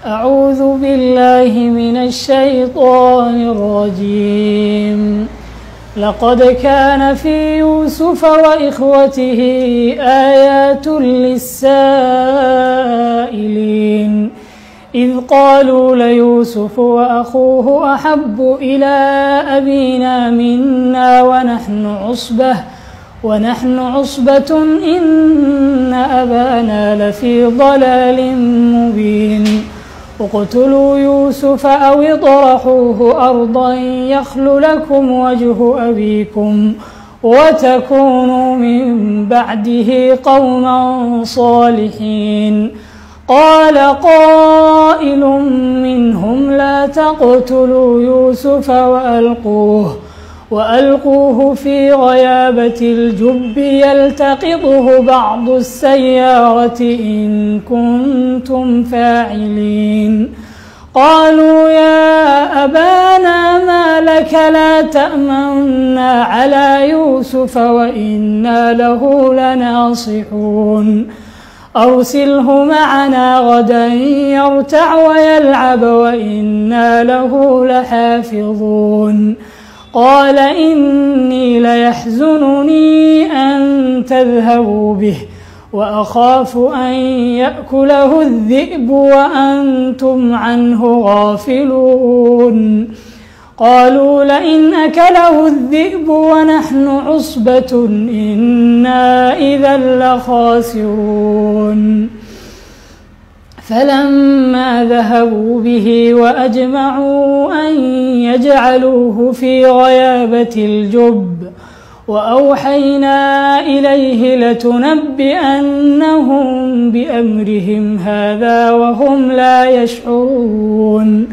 أعوذ بالله من الشيطان الرجيم. لقد كان في يوسف وإخوته آيات للسائلين إذ قالوا ليوسف وأخوه أحب إلى أبينا منا ونحن عصبة إن أبانا لفي ضلال مبين. اقتلوا يوسف أو اطرحوه أرضا يخل لكم وجه أبيكم وتكونوا من بعده قوما صالحين. قال قائل منهم لا تقتلوا يوسف وألقوه في غيابة الجب يلتقطه بعض السيارة إن كنتم فاعلين. قالوا يا أبانا ما لك لا تأمنا على يوسف وإنا له لناصحون. أرسله معنا غدا يرتع ويلعب وإنا له لحافظون. قال إني ليحزنني أن تذهبوا به وأخاف أن يأكله الذئب وأنتم عنه غافلون. قالوا لئن أكله الذئب ونحن عصبة إنا إذا لخاسرون. فلما ذهبوا به وأجمعوا أن يجعلوه في غيابة الجب وأوحينا إليه لتنبئنهم بأمرهم هذا وهم لا يشعرون.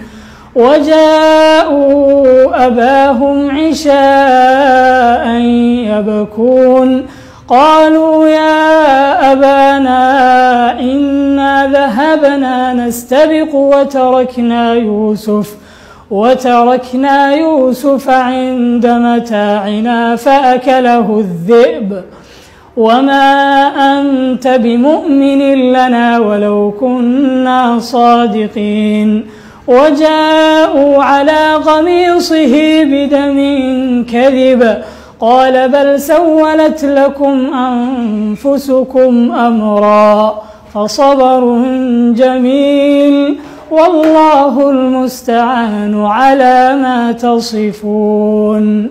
وجاءوا أباهم عشاء يبكون. قالوا يا أبانا إنا ذهبنا نستبق وتركنا يوسف عند متاعنا فأكله الذئب وما أنت بمؤمن لنا ولو كنا صادقين. وجاءوا على قميصه بدم كذب قال بل سولت لكم أنفسكم أمرا فصبر جميل والله المستعان على ما تصفون.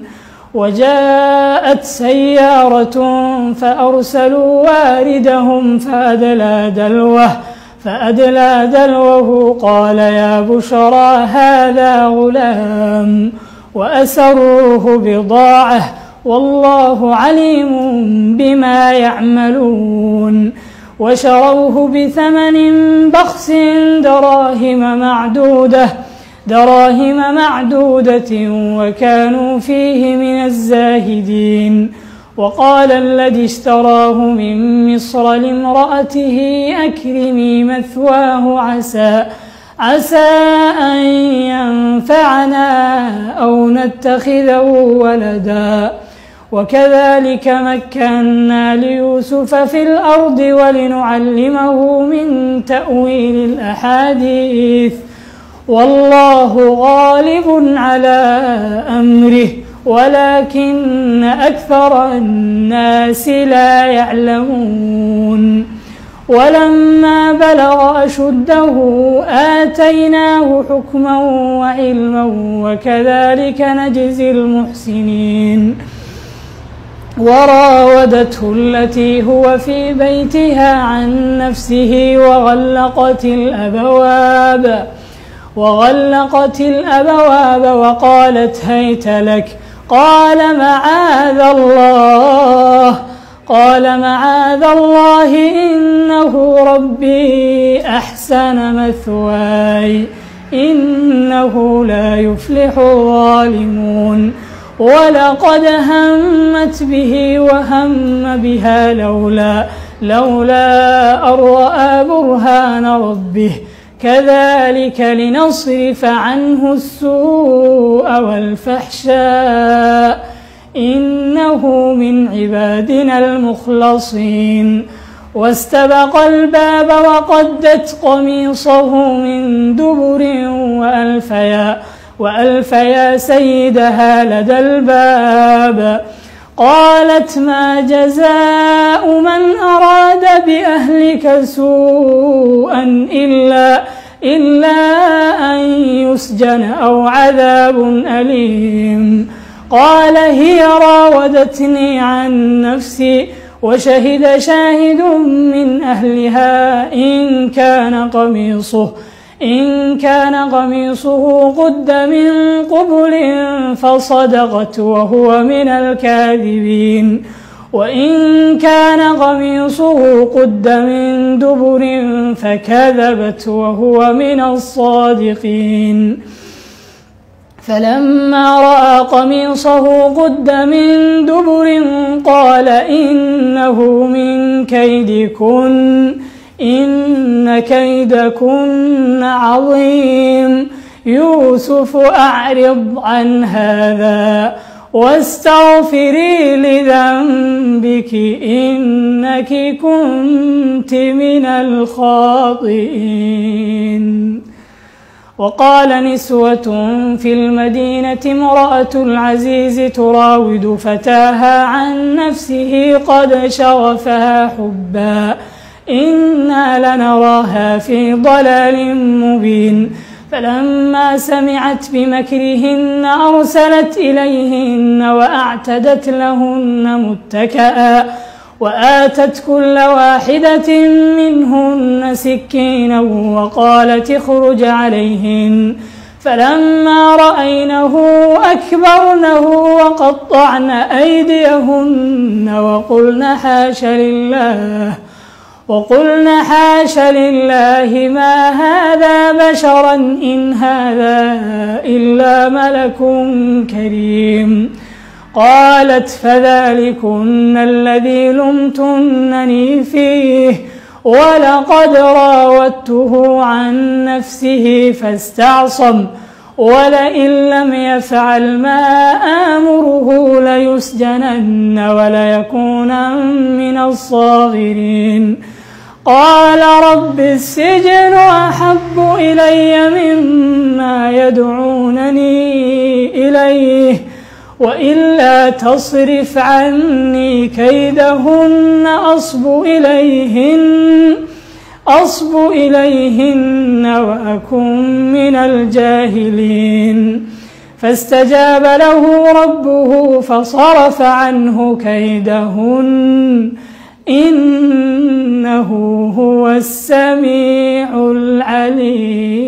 وجاءت سيارة فأرسلوا واردهم فأدلى دلوه قال يا بشرى هذا غلام وأسروه بضاعة والله عليم بما يعملون. وشروه بثمن بخس دراهم معدودة وكانوا فيه من الزاهدين. وقال الذي اشتراه من مصر لامرأته أكرمي مثواه عسى أن ينفعنا أو نتخذه ولدا. وكذلك مكنا ليوسف في الأرض ولنعلمه من تأويل الأحاديث والله غالب على أمره ولكن أكثر الناس لا يعلمون. ولما بلغ أشده آتيناه حكما وعلما وكذلك نجزي المحسنين. وراودته التي هو في بيتها عن نفسه وغلقت الأبواب وقالت هيت لك. قال معاذ الله إنه ربي أحسن مثواي إنه لا يفلح الظالمون. ولقد همت به وهم بها لولا أن رأى برهان ربه كذلك لنصرف عنه السوء والفحشاء إنه من عبادنا المخلصين. واستبق الباب وقدت قميصه من دبر وألف يا سيدها لدى الباب. قالت ما جزاء من أراد بأهلك سوءا إلا أن يسجن أو عذاب أليم. قال هي راودتني عن نفسي وشهد شاهد من أهلها إن كان قميصه قد من قبل فصدقت وهو من الكاذبين وإن كان قميصه قد من دبر فكذبت وهو من الصادقين. فلما رأى قميصه قد من دبر قال إنه من كيدكن إن كيدكن عظيم. يوسف أعرض عن هذا واستغفري لذنبك إنك كنت من الخاطئين. وقال نسوة في المدينة امرأة العزيز تراود فتاها عن نفسه قد شغفها حبا إنا لنراها في ضلال مبين. فلما سمعت بمكرهن أرسلت إليهن وأعتدت لهن متكئا وآتت كل واحدة منهن سكينا وقالت اخرج عليهن. فلما رأينه أكبرنه وقطعن أيديهن وقلن حاش لله ما هذا بشرا إن هذا إلا ملك كريم. قالت فذلكن الذي لمتنني فيه ولقد راودته عن نفسه فاستعصم ولئن لم يفعل ما آمره ليسجنن وليكونن من الصاغرين. قال رب السجن أحب إلي مما يدعونني إليه وإلا تصرف عني كيدهن أصب إليهن وأكن من الجاهلين. فاستجاب له ربه فصرف عنه كيدهن إنه هو السميع العليم.